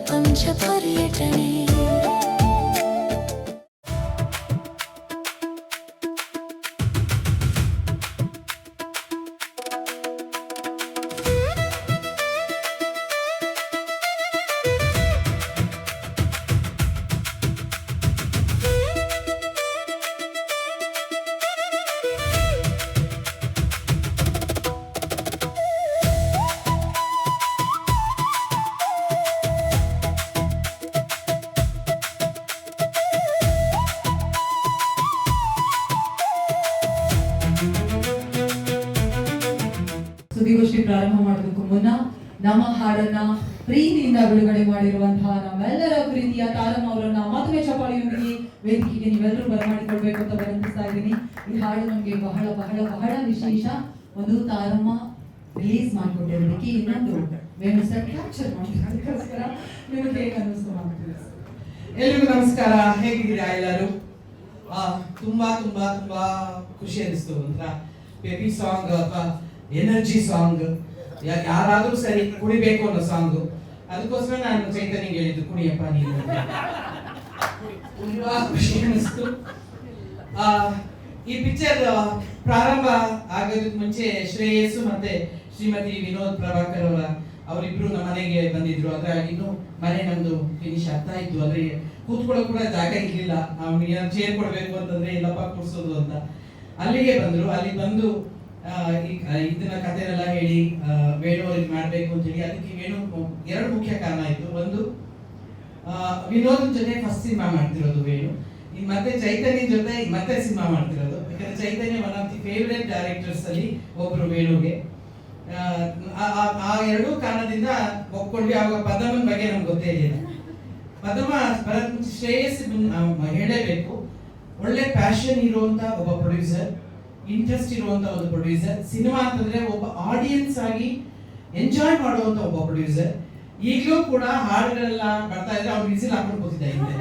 ಪ್ರಪಂಚ ಪರ್ಯಟನೆ. ಸುದ್ದಿಗೋಷ್ಠಿ ಪ್ರಾರಂಭ ಮಾಡೋದಕ್ಕೂ ಮುನ್ನ ನಮ್ಮ ಹಾಡನ್ನ ಪ್ರೀತಿಯಿಂದ ಬಿಡುಗಡೆ ಮಾಡಿರುವಂತಹ ನಮ್ಮೆಲ್ಲರ ಪ್ರೀತಿಯ ತಾರಮ್ಮ ಅವರನ್ನ ಮತ್ತೊಮ್ಮೆ ಚಪ್ಪಾಳಿಯೊಂದಿಗೆ ವೇದಿಕೆಗೆ ನೀವೆಲ್ಲರೂ ಬರಮಾಡಿಕೊಳ್ಬೇಕು ಅಂತ ವಿನಂತಿಸ್ತಾ ಇದ್ದೀನಿ. ಈ ಹಾಡು ನಮ್ಗೆ ಬಹಳ ಬಹಳ ಬಹಳ ವಿಶೇಷ. ಒಂದು ತಾರಮ್ಮ ರಿಲೀಸ್ ಮಾಡಿಕೊಟ್ಟಿರೋದಕ್ಕೆ, ಇನ್ನೊಂದು ವೇಣು ಸರ್ ಕ್ಯಾಪ್ಚರ್ ಮಾಡೋದಕ್ಕೋಸ್ಕರ. ನಿಮಗೆ ಹೇಗೆ ಅನ್ನಿಸ್ತು ಮಾಡ್ತೀವಿ? ಎಲ್ರಿಗೂ ನಮಸ್ಕಾರ. ಹೇಗಿದ್ದೀರಾ ಎಲ್ಲರೂ? ತುಂಬಾ ತುಂಬಾ ತುಂಬಾ ಖುಷಿ ಅನಿಸ್ತು. ಒಂಥರ ಬೇಬಿ ಸಾಂಗ್ ಅಥವಾ ಎನರ್ಜಿ ಸಾಂಗ್, ಯಾರಾದ್ರೂ ಸರಿ ಕುಣಿಬೇಕು ಅನ್ನೋ ಸಾಂಗ್. ಅದಕ್ಕೋಸ್ಕರ ನಾನು ಚೈತನ್ಯಗೆ ಹೇಳಿದ್ದು ಕುಣಿಯಪ್ಪ ನೀನು. ತುಂಬಾ ಖುಷಿ ಅನಿಸ್ತು. ಈ ಪಿಕ್ಚರ್ ಪ್ರಾರಂಭ ಆಗೋದಕ್ಕೆ ಮುಂಚೆ ಶ್ರೇಯಸ್ ಮತ್ತೆ ಶ್ರೀಮತಿ ವಿನೋದ್ ಪ್ರಭಾಕರ್ ಅವರಿಬ್ರು ನಮ್ಮ ಮನೆಗೆ ಬಂದಿದ್ರು. ಆದ್ರೆ ಇನ್ನು ಮನೆ ನಮ್ದು ಫಿನಿಶ್ ಆಗ್ತಾ ಇತ್ತು. ಆದ್ರೆ ಕೂತ್ಕೊಳ್ಳೋ ಕೂಡ ಜಾಗ ಇರ್ಲಿಲ್ಲ. ಅವ್ನಿಗೆ ಚೇರ್ ಕೊಡ್ಬೇಕು ಅಂತಂದ್ರೆ ಇಲ್ಲಪ್ಪ ಕೂರ್ಸೋದು ಅಂತ ಅಲ್ಲಿಗೆ ಬಂದ್ರು. ಅಲ್ಲಿ ಬಂದು ಇದನ್ನ ಕಥೆನೆಲ್ಲ ಹೇಳಿ ವೇಣು ಅವ್ರಿಗೆ ಮಾಡ್ಬೇಕು ಅಂತ ಹೇಳಿ. ಅದಕ್ಕೆ ವೇಣು ಎರಡು ಮುಖ್ಯ ಕಾರಣ ಇತ್ತು. ಒಂದು, ವಿನೋದ್ ಜೊತೆ ಫಸ್ಟ್ ಸಿನಿಮಾ ಮಾಡ್ತಿರೋದು ವೇಣು. ಮತ್ತೆ ಚೈತನ್ಯ ಜೊತೆ ಮತ್ತೆ ಸಿನಿಮಾ ಮಾಡ್ತಿರೋದು. ಯಾಕಂದ್ರೆ Chaitanya one of the favourite directors ಅಲ್ಲಿ ಒಬ್ರು ವೇಣುಗೆ. ಆ ಎರಡೂ ಕಾರಣದಿಂದ ಒಪ್ಕೊಂಡ್ವಿ. ಆವಾಗ ಪದಮನ್ ಬಗ್ಗೆ ನಮ್ಗೆ ಗೊತ್ತೇ ಇರಲಿಲ್ಲ. ಪದಮ ಬರತ್ ಮುಂಚೆ ಶ್ರೇಯಸ್ ಹೇಳಲೇಬೇಕು, ಒಳ್ಳೆ ಪ್ಯಾಷನ್ ಇರುವಂತ ಒಬ್ಬ ಪ್ರೊಡ್ಯೂಸರ್, ಇಂಟ್ರೆಸ್ಟ್ ಇರುವಂತ ಒಂದು ಪ್ರೊಡ್ಯೂಸರ್. ಸಿನಿಮಾ ಅಂತಂದ್ರೆ ಒಬ್ಬ ಆಡಿಯನ್ಸ್ ಆಗಿ ಎಂಜಾಯ್ ಮಾಡುವಂತ ಒಬ್ಬ ಪ್ರೊಡ್ಯೂಸರ್. ಈಗಲೂ ಕೂಡ ಹಾಡುಗಳೆಲ್ಲ ಬರ್ತಾ ಇದ್ರೆ ಅವ್ರು ವಿಸಿಲ್ ಹಾಕೊಂಡು ಕೂತಿದ್ದ ಹಿಂದೆ.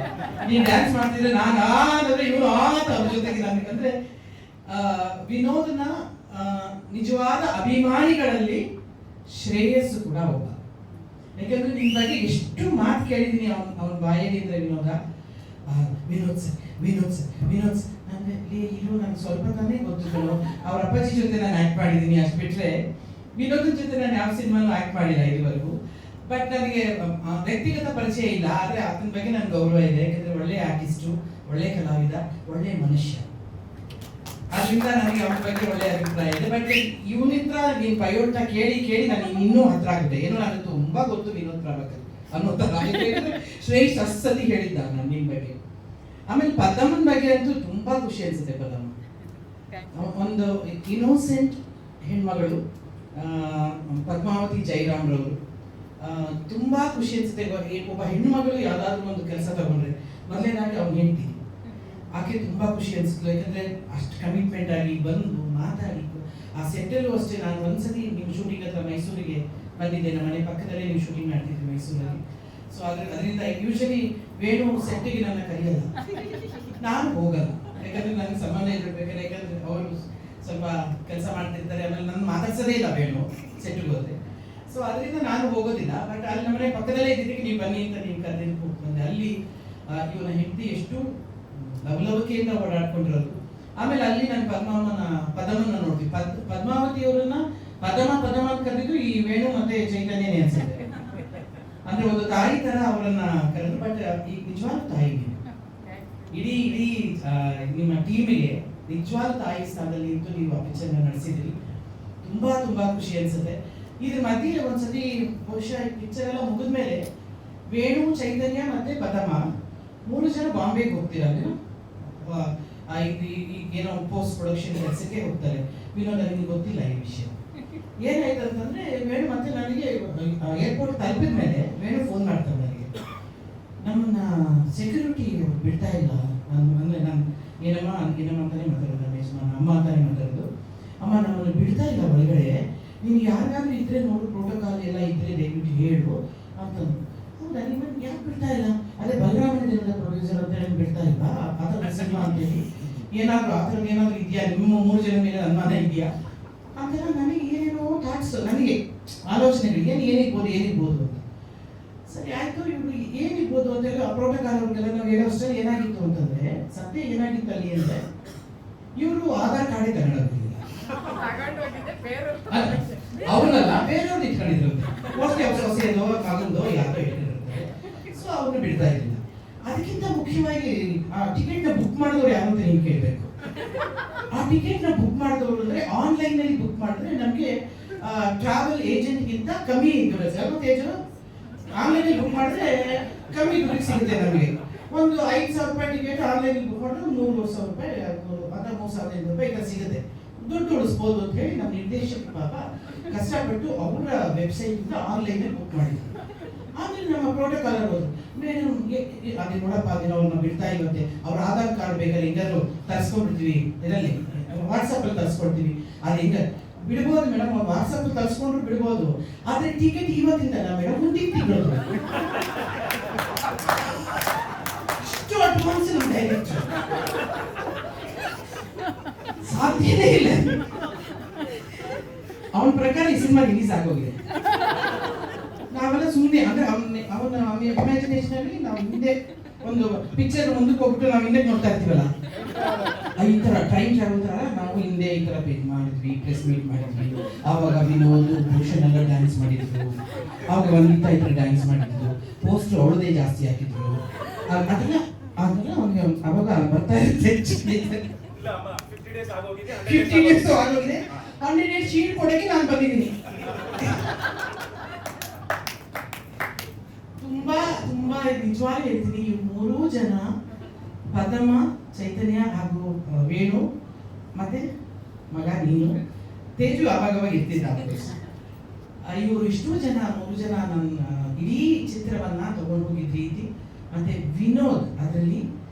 ನೀನ್ ಡ್ಯಾನ್ಸ್ ಮಾಡ್ತಿದ್ರೆ ನಾನಾದ್ರೆ ಇವನು ಆತ ಅವ್ರ ಜೊತೆಗೆ. ನಮಗಂದ್ರೆ ವಿನೋದ್ನ ನಿಜವಾದ ಅಭಿಮಾನಿಗಳಲ್ಲಿ ಶ್ರೇಯಸ್ಸು ಕೂಡ ಒಬ್ಬ. ಯಾಕಂದ್ರೆ ನಿಮ್ ಬಗ್ಗೆ ಎಷ್ಟು ಮಾತು ಕೇಳಿದೀನಿ ಅವನ ಬಾಯಲ್ಲಿ ಅಂದ್ರೆ Vinoda, Vinod sir, Vinod sir, Vinod sir. ಇರೋ ನಂಗೆ ಸ್ವಲ್ಪ ತಾನೇ ಗೊತ್ತಿದ್ರು. ಅವ್ರ ಅಪ್ಪಾಜಿ ಜೊತೆ ನಾನು ಆಕ್ಟ್ ಮಾಡಿದ್ದೀನಿ, ಅಷ್ಟು ಬಿಟ್ರೆ ವಿನೋದನ್ ಜೊತೆ ನಾನು ಯಾವ ಸಿನಿಮಾನು ಆಕ್ಟ್ ಮಾಡಿಲ್ಲ ಇದುವರೆಗೂ. ಬಟ್ ನನಗೆ ವ್ಯಕ್ತಿಗತ ಪರಿಚಯ ಇಲ್ಲ. ಆದ್ರೆ ಆತನ ಬಗ್ಗೆ ನನ್ಗೆ ಗೌರವ ಇದೆ. ಯಾಕಂದ್ರೆ ಒಳ್ಳೆ ಆರ್ಟಿಸ್ಟು, ಒಳ್ಳೆ ಕಲಾವಿದ, ಒಳ್ಳೆ ಮನುಷ್ಯ. ಅದರಿಂದ ನನಗೆ ಅವನ ಬಗ್ಗೆ ಒಳ್ಳೆ ಅಭಿಪ್ರಾಯ ಇದೆ. ಬಟ್ ಇವನಿಂದ ನೀನ್ ಬಯೋಟ ಕೇಳಿ ಕೇಳಿ ನನಗೆ ಇನ್ನೂ ಹತ್ರ ಆಗುತ್ತೆ. ಏನೋ ನನಗೆ ತುಂಬಾ ಗೊತ್ತು ವಿನೋದ್ ಪ್ರಭಾಕರ್ ಅನ್ನೋ ತರ ಶ್ರೇಷ್ಠ ಅಸ್ಸತಿ ಹೇಳಿದ್ದ ನಾನು ನಿಮ್ ಬಗ್ಗೆ. ಆಮೇಲೆ ಪದಮನ್ ಬಗ್ಗೆ ಅಂತೂ ತುಂಬಾ ಖುಷಿ ಅನ್ಸುತ್ತೆ. ಪದಮ ಒಂದು ಇನ್ನೋಸೆಂಟ್ ಹೆಣ್ಮಗಳು, ಪದ್ಮಾವತಿ ಜೈರಾಮ್ ರವರು. ತುಂಬಾ ಖುಷಿ ಅನ್ಸುತ್ತೆ. ಒಬ್ಬ ಹೆಣ್ಮಗಳು ಯಾವ್ದಾದ್ರು ಒಂದು ಕೆಲಸ ತಗೊಂಡ್ರೆ ಮೊದಲನೇದಾಗಿ ಅವ್ನು ಹೇಳ್ತೀನಿ, ಆಕೆ ತುಂಬಾ ಖುಷಿ ಅನ್ಸುತ್ತೆ. ಯಾಕಂದ್ರೆ ಅಷ್ಟು ಕಮಿಟ್ಮೆಂಟ್ ಆಗಿ ಬಂದು ಮಾತಾಡಿ. ಆ ಸೆಟ್ಟಲ್ಲೂ ಅಷ್ಟೇ. ನಾನು ಒಂದ್ಸತಿ ನಿಮ್ಮ ಶೂಟಿಂಗ್ ಹತ್ರ ಮೈಸೂರಿಗೆ ಬಂದಿದ್ದೆ. ನಮ್ಮ ಮನೆ ಪಕ್ಕದಲ್ಲೇ ನೀವು ಶೂಟಿಂಗ್ ಮಾಡ್ತಿದ್ವಿ ಮೈಸೂರಲ್ಲಿ. ಸೊ ಅದರಿಂದ ಯೂಶಲಿ ವೇಣು ಸೆಟ್ಟಿಗೆ ನನ್ನ ಕರೆಯಲ್ಲ, ನಾನು ಹೋಗಲ್ಲ. ಯಾಕಂದ್ರೆ ನನಗೆ ಸಂಬಂಧ ಇರಬೇಕಾದ್ರೆ. ಯಾಕಂದ್ರೆ ಅವರು ಸ್ವಲ್ಪ ಕೆಲಸ ಮಾಡ್ತಿರ್ತಾರೆ. ಆಮೇಲೆ ನಾನು ಮಾತಾಡ್ಸೋದೇ ಇಲ್ಲ ವೇಣು ಸೆಟ್ಟಿಗೆ ಹೋದ್ರೆ. ಸೊ ಅದರಿಂದ ನಾನು ಹೋಗೋದಿಲ್ಲ. ಬಟ್ ಅಲ್ಲಿ ನಮ್ಮನೆ ಪಕ್ಕದಲ್ಲೇ ಇದ್ದಿದ್ದಕ್ಕೆ ನೀವು ಬನ್ನಿ ಅಂತ ನೀವು ಕರೆದಿದ್ದು ಬಂದೆ. ಅಲ್ಲಿ ಇವನ ಹೆಂಡತಿ ಎಷ್ಟು ಲವಲವಿಕೆಯಿಂದ ಓಡಾಡ್ಕೊಂಡಿರೋದು. ಆಮೇಲೆ ಅಲ್ಲಿ ನಾನು ಪದಮನ್ನ ನೋಡ್ತೀವಿ. ಪದ್ಮಾವತಿ ಅವರನ್ನ ಪದಮ ಕರೆದಿದ್ದು ಈ ವೇಣು ಮತ್ತೆ ಚೈತನ್ಯನೇ ಅನ್ಸುತ್ತೆ. ಅಂದ್ರೆ ಒಂದು ತಾಯಿ ತರ ಅವರನ್ನ ಕರೆದು. ಬಟ್ ಈ ನಿಜವಾದ ತಾಯಿ ಇಡೀ ನಿಮ್ಮ ಟೀಮಿಗೆ ನಿಜವಾದ ತಾಯಿ ಸ್ಥಾನದಲ್ಲಿ ಇದ್ದು ನೀವು ಆ ಪಿಕ್ಚರ್ನ ನಡೆಸಿದ್ರಿ. ತುಂಬಾ ತುಂಬಾ ಖುಷಿ ಅನ್ಸುತ್ತೆ. ಇದ್ರ ಮಧ್ಯೆ ಒಂದ್ಸತಿ ಬಹುಶಃ ಈ ಪಿಕ್ಚರ್ ಎಲ್ಲ ಮುಗಿದ್ಮೇಲೆ ವೇಣು, ಚೈತನ್ಯ ಮತ್ತೆ ಪದಮ 3 ಜನ ಬಾಂಬೆಗೆ ಹೋಗ್ತೀರಾ ನೀವು? ಏನೋ ಪೋಸ್ಟ್ ಪ್ರೊಡಕ್ಷನ್ ಕೆಲಸಕ್ಕೆ ಹೋಗ್ತಾರೆ. ವಿನೋದ್ ನನಗೆ ಗೊತ್ತಿಲ್ಲ ಈ ವಿಷಯ. ಏನಾಯ್ತು ಅಂತಂದ್ರೆ ವೇಣು ಮತ್ತೆ ನನಗೆ ಏರ್ಪೋರ್ಟ್ ತಲುಪಿದ ಮೇಲೆ ವೇಣು ಫೋನ್ ಮಾಡ್ತಾರೆ ನನಗೆ, ನಮ್ಮನ್ನ ಸೆಕ್ಯೂರಿಟಿ ಬಿಡ್ತಾ ಇಲ್ಲ. ಅಂದ್ರೆ ನಾನು ಏನಮ್ಮ ಅಂತಾನೆ ಮಾತಾಡೋದು, ರಮೇಶ್ ನಾನು ಅಮ್ಮ ಅಂತಾನೆ ಮಾತಾಡೋದು. ಅಮ್ಮ ನಮ್ಮನ್ನು ಬಿಡ್ತಾ ಇಲ್ಲ ಒಳಗಡೆ, ನೀನು ಯಾರಿಗಾದ್ರೂ ಇದ್ರೆ ನೋಡು, ಪ್ರೋಟೋಕಾಲ್ ಎಲ್ಲ ಇದ್ರೆ ದಯವಿಟ್ಟು ಹೇಳು ಅಂತಂದು. ಹೌದಾ, ನಿಮ್ಮನ್ನು ಯಾಕೆ ಬಿಡ್ತಾ ಇಲ್ಲ? ಅದೇ ಬಲರಾಮನ ಪ್ರೊಡ್ಯೂಸರ್ ಅಂತ ಹೇಳಿ ಬಿಡ್ತಾ ಇಲ್ಲ ಆ ಥರ ಸಿನಿಮಾ ಅಂತೇಳಿ ಏನಾದ್ರು ಆ ಥರದ್ದು ಏನಾದ್ರು ಇದೆಯಾ? ನಿಮ್ಮ 3 ಜನ ಮೇಲೆ ಅನುಮಾನ ಇದೆಯಾ ಅಂತೆಲ್ಲ ನನಗೆ ಏನೇನೋ ಥಾಟ್ಸ್, ನನಗೆ ಆಲೋಚನೆಗಳು ಏನಿರ್ಬೋದು ಅಂತ. ಸರಿ ಆಯ್ತು, ಇವ್ರು ಏನಿರ್ಬೋದು ಅಂತೆಲ್ಲ ಪ್ರೋಟೋಕಾಲ್ ಅವ್ರಿಗೆಲ್ಲ ನಾವು ಹೇಳೋಷ್ಟರಲ್ಲಿ ಏನಾಗಿತ್ತು ಅಂತಂದ್ರೆ, ಸತ್ಯ ಏನಾಗಿತ್ತು ಅಲ್ಲಿ ಅಂದ್ರೆ, ಇವರು ಆಧಾರ್ ಕಾರ್ಡೇ ತಗೊಂಡೋಗಿಲ್ಲ, ಅವ್ರನ್ನಲ್ಲ ಬೇರೆಯವ್ರನ್ನ ಇಟ್ಕೊಂಡಿದ್ರು, ಮೋಸ್ಟ್ಲಿ ಅವ್ರ ಸೊಸೆಯದೋ ಮಗಂದೋ ಯಾರೋ ಇಟ್ಟಿರುತ್ತೆ. ಸೊ ಅವ್ರನ್ನ ಬಿಡ್ತಾ ಇರಲಿಲ್ಲ. ಅದಕ್ಕಿಂತ ಮುಖ್ಯವಾಗಿ ಆ ಟಿಕೆಟ್ನ ಬುಕ್ ಮಾಡಿದವ್ರು ಯಾರು ಅಂತ ನೀವು ಕೇಳಬೇಕು. ಆ ಟಿಕೆಟ್ನ ಬುಕ್ ಮಾಡಿದವರು ಅಂದ್ರೆ ಆನ್ಲೈನ್ ನಲ್ಲಿ ಬುಕ್ ಮಾಡಿದ್ರೆ ನಮಗೆ ಟ್ರಾವೆಲ್ ಏಜೆಂಟ್ಗಿಂತ ಕಮ್ಮಿ ಇರುತ್ತೆ. ಆನ್ಲೈನ್ ಬುಕ್ ಮಾಡಿದ್ರೆ ಕಮ್ಮಿ ದುಡ್ಡಿಗೆ ಸಿಗುತ್ತೆ ನಮಗೆ. ಒಂದು 5,000 ರೂಪಾಯಿ ಟಿಕೆಟ್ ಆನ್ಲೈನ್ ಬುಕ್ ಮಾಡಿದ್ರೆ 3,000 ರೂಪಾಯಿ ಅಥವಾ 3,500 ರೂಪಾಯಿ ಈಗ ಸಿಗುತ್ತೆ. ದುಡ್ಡು ಉಳಿಸ್ಬೋದು ಅಂತ ಹೇಳಿ ನಮ್ಮ ನಿರ್ದೇಶಕ ಪಾಪ ಕಷ್ಟಪಟ್ಟು ಅವರ ವೆಬ್ಸೈಟ್ ಇಂದ ಆನ್ಲೈನ್ ಬುಕ್ ಮಾಡಿದ್ರು. ಆಮೇಲೆ ನಮ್ಮ ಪ್ರೋಟೋಕಾಲ್ ಅವರು ಮೇಡಮ್ ಅದೇ ನೋಡಪ್ಪ ಅದೇನೋ ಅವ್ರನ್ನ ಬಿಡ್ತಾ ಇರುತ್ತೆ, ಅವ್ರ ಆಧಾರ್ ಕಾರ್ಡ್ ಬೇಕಾದ್ರೆ ಹೆಂಗಾದ್ರು ತರಿಸ್ಕೊಂಡ್ಬಿಡ್ತೀವಿ, ಇದರಲ್ಲಿ ವಾಟ್ಸಪ್ ಅಲ್ಲಿ ತರಿಸ್ಕೊಡ್ತೀವಿ, ಅದು ಹೆಂಗ ಬಿಡ್ಬೋದು ಮೇಡಮ್, ಅವ್ರು ವಾಟ್ಸಪ್ ತರಿಸ್ಕೊಂಡ್ರು ಬಿಡ್ಬೋದು, ಆದ್ರೆ ಟಿಕೆಟ್ ಇವತ್ತಿಂದ ಮೇಡಮ್ ಮುಂದಿನ ತಿಂಗಳು ಇಷ್ಟು ಅಡ್ವಾನ್ಸ್ ನಮ್ಮ ಡೈರೆಕ್ಟರ್ ಸಾಧ್ಯನೇ ಇಲ್ಲ. ಅವನ ಪ್ರಕಾರ ಈ ಸಿನಿಮಾ ರಿಲೀಸ್ ಆಗೋಗಿದೆ. ನಾವೆಲ್ಲ ಸುಮ್ಮನೆ ಅಂದ್ರೆ ಅವನ ಇಮ್ಯಾಜಿನೇಷನ್ ಅಲ್ಲಿ ನಾವು ಹಿಂದೆ ಒಂದು ಪಿಕ್ಚರ್ ಮುಂದಕ್ಕೆ ಹೋಗ್ಬಿಟ್ಟು ನಾವು ಹಿಂದೆ ನೋಡ್ತಾ ಇರ್ತೀವಲ್ಲ, ಈ ತರ ಟೈಮ್ ಟ್ರಾವೆಲ್ ತರ ನಾವು ಹಿಂದೆ ಈ ತರ ಪೇಜ್ ಮಾಡಿದ್ವಿ, ಪ್ರೆಸ್ ಮೀಟ್ ಮಾಡಿದ್ವಿ, ಆವಾಗ ವಿನೋದ್ ಭೂಷಣ್ ಎಲ್ಲ ಡ್ಯಾನ್ಸ್ ಮಾಡಿದ್ರು, ಆವಾಗ ವಂದಿತಾ ಈ ತರ ಡ್ಯಾನ್ಸ್ ಮಾಡಿದ್ರು, ಪೋಸ್ಟರ್ ಅವಳದೇ ಜಾಸ್ತಿ ಹಾಕಿದ್ರು, ಅದೆಲ್ಲ ಅವ್ನಿಗೆ ಅವಾಗ ಬರ್ತಾ ಇರುತ್ತೆ. 50 ಡೇಸ್ ಆಗೋಗಿದೆ, 100 ಡೇಸ್ ಶೀಟ್ ಕೊಡಕ್ಕೆ ನಾನು ಬಂದಿದ್ದೀನಿ. ತುಂಬಾ ತುಂಬಾ ನಿಜವಾಗಿ ಹೇಳ್ತೀನಿ, ಈ 3 ಜನ ಪದಮ, ಚೈತನ್ಯ ಹಾಗೂ ವೇಣು ಮತ್ತೆ ಮಗ ನೀನು, ತೇಜು ಅವಾಗ ಇರ್ತಿದ್ದ. ಇವರು ಇಷ್ಟು ಜನ 3 ಜನ ನನ್ನ ಇಡೀ ಚಿತ್ರವನ್ನ ತಗೊಂಡು ಹೋಗಿದ್ದ ರೀತಿ, ಮತ್ತೆ ವಿನೋದ್ ಅದರಲ್ಲಿ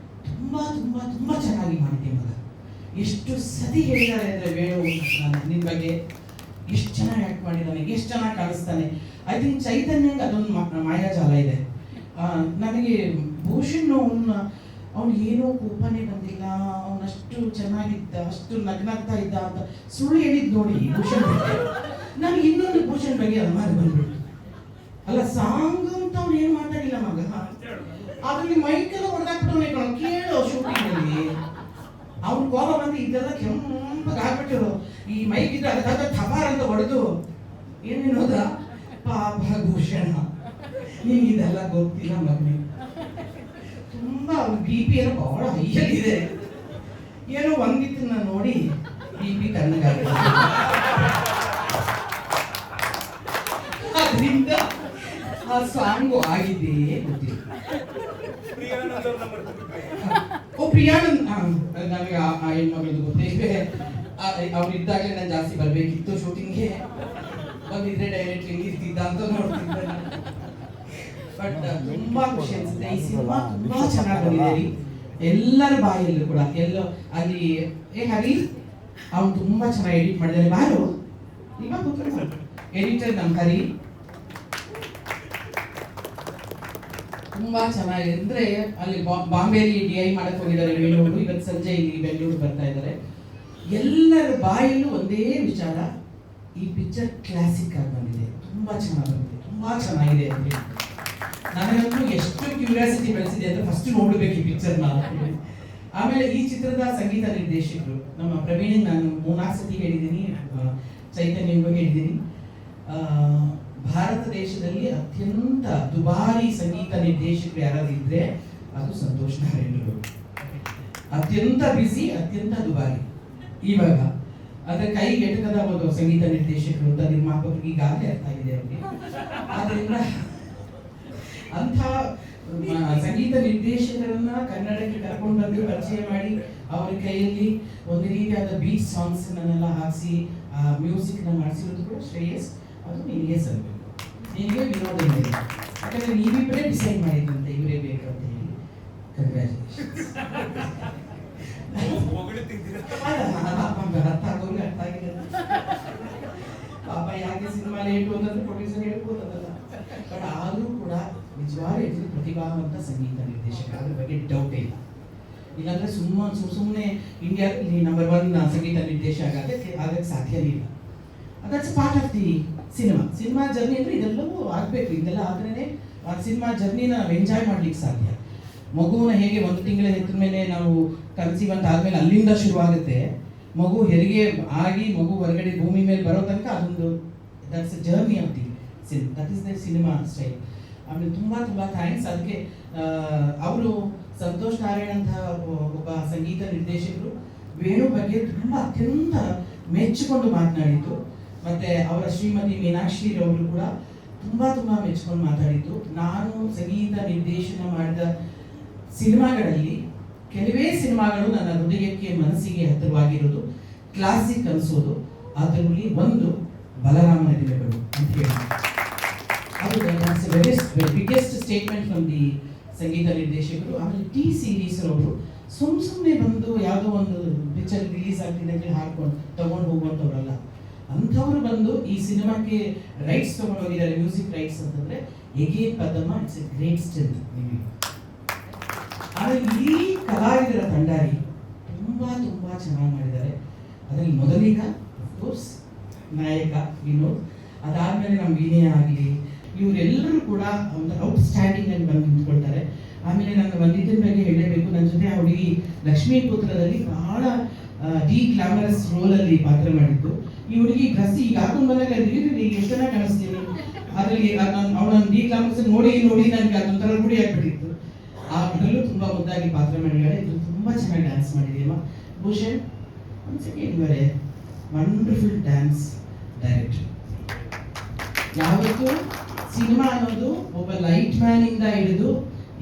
ತುಂಬಾ ತುಂಬಾ ತುಂಬಾ ಚೆನ್ನಾಗಿ ಮಾಡಿದ್ದೆ ಮಗ. ಎಷ್ಟು ಸತಿ ಹೇಳಿದ್ದಾರೆ ಅಂದ್ರೆ ವೇಣು ನಿನ್ ಬಗ್ಗೆ ಎಷ್ಟು ಚೆನ್ನಾಗಿ ಆಕ್ಟ್ ಮಾಡಿದ್ದಾನೆ, ಎಷ್ಟು ಚೆನ್ನಾಗಿ ಕಾಣಿಸ್ತಾನೆ. ಐ ಥಿಂಕ್ ಚೈತನ್ಯಂಗೆ ಅದೊಂದು ಮಾಯಾಜಾಲ ಇದೆ. ನನಗೆ ಭೂಷಣ್ ಅವ್ನು ಏನೋ ಕೋಪನೇ ಬಂದಿಲ್ಲ, ಅವನಷ್ಟು ಚೆನ್ನಾಗಿದ್ದ, ಅಷ್ಟು ನಗ್ನಾಗ್ತಾ ಇದ್ದ ಅಂತ ಸುಳ್ಳು ಹೇಳಿದ್ ನೋಡಿ ಭೂಷಣ್ ಬಗ್ಗೆ. ನನಗೆ ಇನ್ನೊಂದು ಭೂಷಣ್ ಬಗ್ಗೆ ಅನುಮಾನ ಬಂದ್ಬಿಟ್ಟು, ಅಲ್ಲ ಸಾಂಗ್ ಅಂತ ಅವ್ನು ಏನು ಮಾತಾಡಿಲ್ಲ ಮಗ, ಅದ್ರಲ್ಲಿ ಮೈಕೆಲ್ಲ ಹೊಡೆದಾಕ್ಬಿಟ್ಟು ಕೇಳೋ ಶೂಟಿಂಗ್ ಅಲ್ಲಿ ಅವ್ನ ಕೋಪ ಬಂದು ಇದೆಲ್ಲ ಕೆಂಪಗೆ ಆಗ್ಬಿಟ್ಟಿರು, ಈ ಮೈಕ್ ಇದ್ರೆ ಅದಕ್ಕಾಗ ಥಪಾರ್ ಅಂತ ಹೊಡೆದು ಏನೇನೋದ ಪಾಪ ಭೂಷಣ ನಿಮ್ಗೆ ಇದೆಲ್ಲ ಗೊತ್ತಿಲ್ಲ ಮಗನೇ, ತುಂಬಾ BP ಎಲ್ಲ ಬಹಳ ಹೈಯಲ್ಲಿದೆ, ಏನೋ ಒಂದಿತ್ತನ್ನ ನೋಡಿ BP ತಣ್ಣಗಾಗಿದೆ. ಅದರಿಂದ ಆ ಸಾಂಗು ಆಗಿದ್ದೇ ಗೊತ್ತಿಲ್ಲ. ಓ ಪ್ರಿಯಾನಂದ್, ನನಗೆ ಆ ಹೆಣ್ಮಗಳದ್ದು ಗೊತ್ತಿದೆ. ಅವ್ರು ಇದ್ದಾಗಲೇ ನಾನು ಜಾಸ್ತಿ ಬರ್ಬೇಕಿತ್ತು ಶೂಟಿಂಗ್ಗೆ, ಬಂದಿದ್ರೆ ಡೈರೆಕ್ಟ್ ಇರ್ತಿದ್ದ ಅಂತ ನೋಡ್ತಿದ್ದೆ. ಬಟ್ ತುಂಬಾ ಖುಷಿ ಅನ್ಸುತ್ತೆ, ಈ ಸಿನಿಮಾ ತುಂಬಾ ಚೆನ್ನಾಗಿ ಬಂದಿದೆ ರೀ. ಎಲ್ಲರ ಬಾಯಲ್ಲೂ ಕೂಡ ಎಲ್ಲೋ ಅಲ್ಲಿ ಹರಿ ಅವ್ನು ತುಂಬಾ ಚೆನ್ನಾಗಿ ಎಡಿಟ್ ಮಾಡಿದ್ದಾನೆ. ಬಾರು ಇವಾಗ ಎಡಿಟರ್ ನಮ್ಮ ಹರಿ ತುಂಬಾ ಚೆನ್ನಾಗಿ ಅಂದ್ರೆ ಅಲ್ಲಿ ಬಾಂಬೆಯಲ್ಲಿ DI ಮಾಡಕ್ ಹೋಗಿದ್ದಾರೆ ವೇಣುವರು, ಇವತ್ತು ಸಂಜೆ ಇಲ್ಲಿ ಬೆಂಗಳೂರು ಬರ್ತಾ ಇದ್ದಾರೆ. ಎಲ್ಲರ ಬಾಯಲ್ಲೂ ಒಂದೇ ವಿಚಾರ, ಈ ಪಿಕ್ಚರ್ ಕ್ಲಾಸಿಕ್ ಆಗಿ ಬಂದಿದೆ, ತುಂಬಾ ಚೆನ್ನಾಗಿ ಬಂದಿದೆ, ತುಂಬಾ ಚೆನ್ನಾಗಿದೆ ಅಂತ. ನನಗಂತೂ ಎಷ್ಟು ಕ್ಯೂರಿಯಾಸಿಟಿ ಬೆಳೆಸಿದೆ ಅಂದ್ರೆ ಫಸ್ಟ್ ನೋಡ್ಬೇಕು ಈ ಪಿಕ್ಚರ್ನ. ಆಮೇಲೆ ಈ ಚಿತ್ರದ ಸಂಗೀತ ನಿರ್ದೇಶಕರು ನಮ್ಮ ಪ್ರವೀಣ್, ನಾನು 3-4 ಸತಿ ಹೇಳಿದ್ದೀನಿ, ಚೈತನ್ಯಗೂ ಹೇಳಿದ್ದೀನಿ. ಭಾರತ ದೇಶದಲ್ಲಿ ಅತ್ಯಂತ ದುಬಾರಿ ಸಂಗೀತ ನಿರ್ದೇಶಕರು ಯಾರಾದ್ರೂ ಇದ್ರೆ ಅದು ಸಂತೋಷ್ ನಾರಾಯಣರು. ಅತ್ಯಂತ ಬಿಸಿ, ಅತ್ಯಂತ ದುಬಾರಿ. ಇವಾಗ ಅದರ ಕೈಗೆ ಎಟಕದ ಒಂದು ಸಂಗೀತ ನಿರ್ದೇಶಕರು ಅಂತ ನಿರ್ಮಾಪಕರಿಗೆ ಈಗಾಗಲೇ ಅರ್ಥ ಆಗಿದೆ ಅವರಿಗೆ. ಆದ್ರಿಂದ ಅಂಥ ಸಂಗೀತ ನಿರ್ದೇಶಕರನ್ನ ಕನ್ನಡಕ್ಕೆ ಕರ್ಕೊಂಡು ಬಂದು ಪರಿಚಯ ಮಾಡಿ ಅವರ ಕೈಯಲ್ಲಿ ಒಂದು ರೀತಿಯಾದ ಬೀಟ್ ಸಾಂಗ್ಸ್ ನೆಲ್ಲ ಹಾಕಿಸಿ ಮ್ಯೂಸಿಕ್ ನ ಮಾಡಿಸಿರೋದು ಕೂಡ ಶ್ರೇಯಸ್, ಅದು ನಿನಗೆ ಸಲ್ಲಬೇಕು, ನಿನಗೆ ವಿನೋದ ಇದೆ. ಯಾಕಂದ್ರೆ ನೀವಿಬ್ಬರೇ ಡಿಸೈಡ್ ಮಾಡಿದ್ರಂತೆ ಇವರೇ ಬೇಕು ಅಂತ ಹೇಳಿ. ಕಂಗ್ರ್ಯಾಚುಲೇಷನ್ಸ್. ಅರ್ಥ ಆಗೋರು ಅರ್ಥ ಆಗಿದೆ ಪಾಪ, ಯಾಕೆ ಸಿನಿಮಾ ಲೇಟು ಅನ್ನೋದು ಪ್ರೊಡ್ಯೂಸರ್ ಹೇಳ್ಬೋದಲ್ಲ. ಬಟ್ ಆದರೂ ಕೂಡ ನಿಜವಾಗ್ಲೂ ಪ್ರತಿಭಾವಂತ ಸಂಗೀತ ನಿರ್ದೇಶಕ, ಅದ್ರ ಬಗ್ಗೆ ಡೌಟ್ ಇಲ್ಲ. ಇಲ್ಲಾಂದ್ರೆ ಸುಮ್ಮನೆ ಇಂಡಿಯಾದಲ್ಲಿ ನಂಬರ್ 1 ಸಂಗೀತ ನಿರ್ದೇಶಕ ಆಗಕ್ಕೆ ಸಾಧ್ಯನೇ ಇಲ್ಲ. That's part of the cinema journey ಅಂದ್ರೆ ಇದೆಲ್ಲವೂ ಆಗ್ಬೇಕು, ಇದೆಲ್ಲ ಆದ್ರೇನೆ ಆ ಸಿನಿಮಾ ಜರ್ನಿನ ನಾವು ಎಂಜಾಯ್ ಮಾಡ್ಲಿಕ್ಕೆ ಸಾಧ್ಯ. ಮಗುವನ್ನ ಹೇಗೆ 1 ತಿಂಗಳ ಹೆತ್ತ ಮೇಲೆ ನಾವು ಕನ್ಸೀವ್ ಅಂತ ಆದ್ಮೇಲೆ ಅಲ್ಲಿಂದ ಶುರುವಾಗುತ್ತೆ, ಮಗು ಹೆರಿಗೆ ಆಗಿ ಮಗು ಹೊರಗಡೆ ಭೂಮಿ ಮೇಲೆ ಬರೋ ತನಕ ಅದೊಂದು that's a journey of the that is the cinema style. ಆಮೇಲೆ ತುಂಬ ಥ್ಯಾಂಕ್ಸ್. ಅದಕ್ಕೆ ಅವರು ಸಂತೋಷ್ ನಾರಾಯಣ್ ಅಂತ ಒಬ್ಬ ಸಂಗೀತ ನಿರ್ದೇಶಕರು ವೇಣು ಬಗ್ಗೆ ತುಂಬ ಅತ್ಯಂತ ಮೆಚ್ಚಿಕೊಂಡು ಮಾತನಾಡಿದ್ದು, ಮತ್ತೆ ಅವರ ಶ್ರೀಮತಿ ಮೀನಾಕ್ಷಿ ಅವರು ಕೂಡ ತುಂಬ ಮೆಚ್ಚಿಕೊಂಡು ಮಾತಾಡಿದ್ದು. ನಾನು ಸಂಗೀತ ನಿರ್ದೇಶನ ಮಾಡಿದ ಸಿನಿಮಾಗಳಲ್ಲಿ ಕೆಲವೇ ಸಿನಿಮಾಗಳು ನನ್ನ ಹೃದಯಕ್ಕೆ ಮನಸ್ಸಿಗೆ ಹತ್ತಿರವಾಗಿರೋದು, ಕ್ಲಾಸಿಕ್ ಅನಿಸೋದು. ಅದರಲ್ಲಿ ಒಂದು ಬಲರಾಮನ ದಿನಗಳು ಅಂತ ಹೇಳಿ, ಅದು ಬಿಗ್ಗೆಸ್ಟ್ ಸ್ಟೇಟ್ಮೆಂಟ್ ಫ್ರಮ್ ದಿ ಸಂಗೀತ ನಿರ್ದೇಶಕರು. ಆಮೇಲೆ ಟಿ ಸೀರೀಸ್ ಅವರು ಸುಮ್ಮನೆ ಬಂದು ಯಾವುದೋ ಒಂದು ಪಿಕ್ಚರ್ ರಿಲೀಸ್ ಆಗ್ತಿದೆ ಅಂತ ಹಾಕೊಂಡು ತಗೊಂಡು ಹೋಗುವಂಥವ್ರಲ್ಲ. ಅಂಥವ್ರು ಬಂದು ಈ ಸಿನಿಮಾಕ್ಕೆ ರೈಟ್ಸ್ ತಗೊಂಡು ಹೋಗಿದ್ದಾರೆ, ಮ್ಯೂಸಿಕ್ ರೈಟ್ಸ್ ಅಂತಂದ್ರೆ ಎಗೇನ್ ಪದಮ ಇಟ್ಸ್ ಎ ಗ್ರೇಟ್ ಸ್ಟ್ರೆಂತ್ ನಿಮಗೆ. ಆಮೇಲೆ ಈ ಕಲಾವಿದರ ತಂಡಾರಿ ತುಂಬ ಚೆನ್ನಾಗಿ ಮಾಡಿದ್ದಾರೆ. ಅದರಲ್ಲಿ ಮೊದಲಿಗ ಅಫ್ಕೋರ್ಸ್ ನಾಯಕ ವಿನೋದ್, ಅದಾದ್ಮೇಲೆ ನಮ್ಮ ವಿನಯ ಆಗಲಿ, ಇವರೆಲ್ಲರೂ ಕೂಡ ಒಂದು ಔಟ್ಸ್ಟ್ಯಾಂಡಿಂಗ್ ಆಗಿ ಬಂದು ನಿಂತ್ಕೊಳ್ತಾರೆ. ಆಮೇಲೆ ನಾನು ಬಂದಿದ್ದ ಬಗ್ಗೆ ಹೇಳಲೇಬೇಕು, ನನ್ನ ಜೊತೆ ಆ ಹುಡುಗಿ ಲಕ್ಷ್ಮೀಪುತ್ರದಲ್ಲಿ ಬಹಳ ಡಿ ಗ್ಲಾಮರಸ್ ರೋಲಲ್ಲಿ ಪಾತ್ರ ಮಾಡಿದ್ದು. ಈ ಹುಡುಗಿ ಡ್ರೆಸ್ ಈಗ ಹಾಕೊಂಡು ಬಂದಾಗ ಎಷ್ಟು ಚೆನ್ನಾಗಿ ಕಾಣಿಸ್ತೀನಿ, ಅದರಲ್ಲಿ ಅವಳನ್ನು ಡಿ ಗ್ಲಾಮರಸ್ ನೋಡಿ ನನಗೆ ಅದೊಂಥರ ರೂಢಿ ಆಗ್ಬಿಟ್ಟಿತ್ತು. ಅದರಲ್ಲೂ ತುಂಬ ಮುದ್ದಾಗಿ ಪಾತ್ರ ಮಾಡಿದ್ದಾಳೆ. ಇದು ತುಂಬ ಚೆನ್ನಾಗಿ ಡ್ಯಾನ್ಸ್ ಮಾಡಿದೆಯಮ್ಮ. Bhushan once again you are a wonderful dance director. ಯಾವತ್ತೂ ಸಿನಿಮಾ ಅನ್ನೋದು ಒಬ್ಬ ಲೈಟ್ ಮ್ಯಾನ್ ಇಂದ ಹಿಡಿದು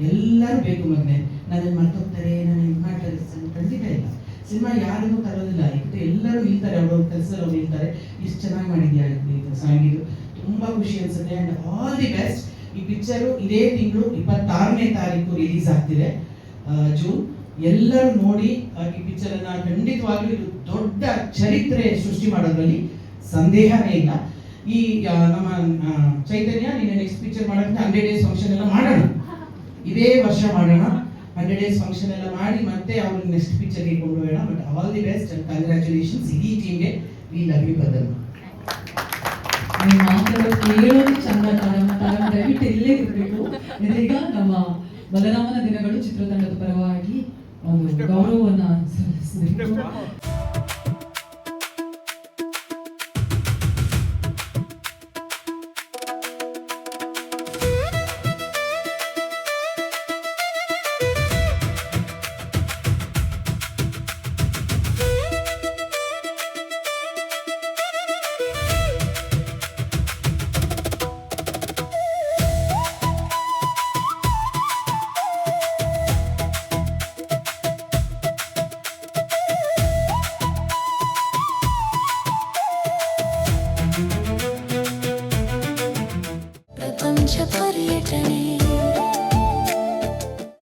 ಎಲ್ಲರೂ ಬೇಕು ಮಗನೆ, ನನ್ನ ಮರ್ತೋಗ್ತಾರೆ, ನಾನು ಇದು ಮಾಡ್ತಾರೆ, ಖಂಡಿತ ಇಲ್ಲ. ಸಿನಿಮಾ ಯಾರನ್ನೂ ತರೋದಿಲ್ಲ, ಇದು ಎಲ್ಲರೂ ನಿಲ್ತಾರೆ, ಅವ್ರವ್ರ ಕೆಲಸದಲ್ಲಿ ಅವ್ರು ನಿಲ್ತಾರೆ. ಇಷ್ಟು ಚೆನ್ನಾಗಿ ಮಾಡಿದ್ಯಾ ಇದು ಸಾಂಗ್, ಇದು ತುಂಬ ಖುಷಿ ಅನ್ಸುತ್ತೆ. And all the best. ಈ ಪಿಕ್ಚರು ಇದೇ ತಿಂಗಳು 26ನೇ ತಾರೀಕು ರಿಲೀಸ್ ಆಗ್ತಿದೆ, ಜೂನ್. ಎಲ್ಲರೂ ನೋಡಿ ಈ ಪಿಕ್ಚರನ್ನು. ಖಂಡಿತವಾಗ್ಲೂ ಇದು ದೊಡ್ಡ ಚರಿತ್ರೆ ಸೃಷ್ಟಿ ಮಾಡೋದ್ರಲ್ಲಿ ಸಂದೇಹನೇ ಇಲ್ಲ. ಈ ನಮ್ಮ ಚೈತನ್ಯ ನೀನು ನೆಕ್ಸ್ಟ್ ಪಿಕ್ಚರ್ ಮಾಡೋಕ್ಕೆ 100 ಡೇಸ್ ಫಂಕ್ಷನ್ ಎಲ್ಲ ಮಾಡೋಣ, ಇದೇ ವರ್ಷ ಮಾಡೋಣ. 100 ಡೇಸ್ ಫಂಕ್ಷನ್ ಎಲ್ಲ ಮಾಡಿ ಮತ್ತೆ ಅವ್ರಿಗೆ ನೆಕ್ಸ್ಟ್ ಪಿಕ್ಚರ್ಗೆ ಕೊಂಡು ಹೋಗೋಣ. But all the best and congratulations ಇಡೀ ಟೀಮ್ಗೆ. We love you brother. ನೀವು ಮಾತಾಡೋದು ಕೇಳೋದು ಚಂದ. ತಾರಮ್ಮ ದಯವಿಟ್ಟು ಇಲ್ಲೇ ಇರಬೇಕು. ಇದೀಗ ನಮ್ಮ ಬಲರಾಮನ ದಿನಗಳು ಚಿತ್ರತಂಡದ ಪರವಾಗಿ ಒಂದು ಗೌರವವನ್ನು ಸಲ್ಲಿಸಬೇಕು. ಪ್ರಪಂಚ ಪರ್ಯಟನೆ.